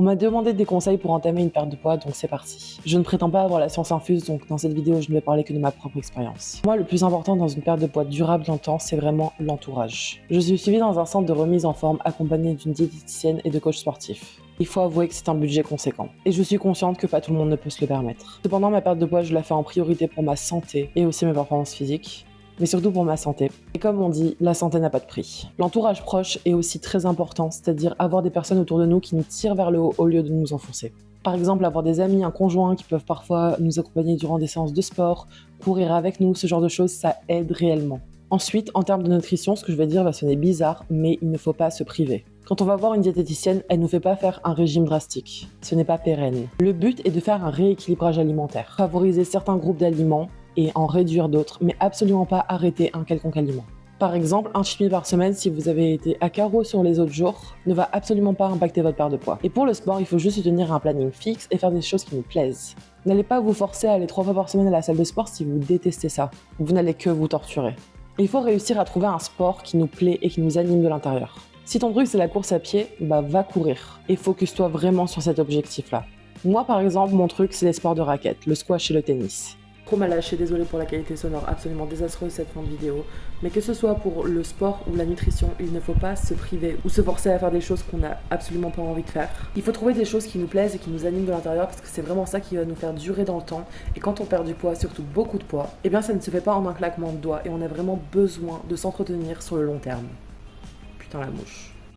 On m'a demandé des conseils pour entamer une perte de poids, donc c'est parti. Je ne prétends pas avoir la science infuse, donc dans cette vidéo, je ne vais parler que de ma propre expérience. Moi, le plus important dans une perte de poids durable dans le temps, c'est vraiment l'entourage. Je suis suivie dans un centre de remise en forme accompagné d'une diététicienne et de coachs sportifs. Il faut avouer que c'est un budget conséquent. Et je suis consciente que pas tout le monde ne peut se le permettre. Cependant, ma perte de poids, je la fais en priorité pour ma santé et aussi mes performances physiques, mais surtout pour ma santé. Et comme on dit, la santé n'a pas de prix. L'entourage proche est aussi très important, c'est-à-dire avoir des personnes autour de nous qui nous tirent vers le haut au lieu de nous enfoncer. Par exemple, avoir des amis, un conjoint qui peuvent parfois nous accompagner durant des séances de sport, courir avec nous, ce genre de choses, ça aide réellement. Ensuite, en termes de nutrition, ce que je vais dire va sonner bizarre, mais il ne faut pas se priver. Quand on va voir une diététicienne, elle ne nous fait pas faire un régime drastique. Ce n'est pas pérenne. Le but est de faire un rééquilibrage alimentaire, favoriser certains groupes d'aliments et en réduire d'autres, mais absolument pas arrêter un quelconque aliment. Par exemple, un cheat meal par semaine, si vous avez été à carreau sur les autres jours, ne va absolument pas impacter votre perte de poids. Et pour le sport, il faut juste se tenir à un planning fixe et faire des choses qui nous plaisent. N'allez pas vous forcer à aller 3 fois par semaine à la salle de sport si vous détestez ça. Vous n'allez que vous torturer. Il faut réussir à trouver un sport qui nous plaît et qui nous anime de l'intérieur. Si ton truc c'est la course à pied, va courir et focus-toi vraiment sur cet objectif-là. Moi par exemple, mon truc c'est les sports de raquettes, le squash et le tennis. Trop mal lâché, désolé pour la qualité sonore absolument désastreuse cette fin de vidéo, mais que ce soit pour le sport ou la nutrition, il ne faut pas se priver ou se forcer à faire des choses qu'on n'a absolument pas envie de faire. Il faut trouver des choses qui nous plaisent et qui nous animent de l'intérieur parce que c'est vraiment ça qui va nous faire durer dans le temps. Et quand on perd du poids, surtout beaucoup de poids, eh bien ça ne se fait pas en un claquement de doigts et on a vraiment besoin de s'entretenir sur le long terme. Putain la mouche.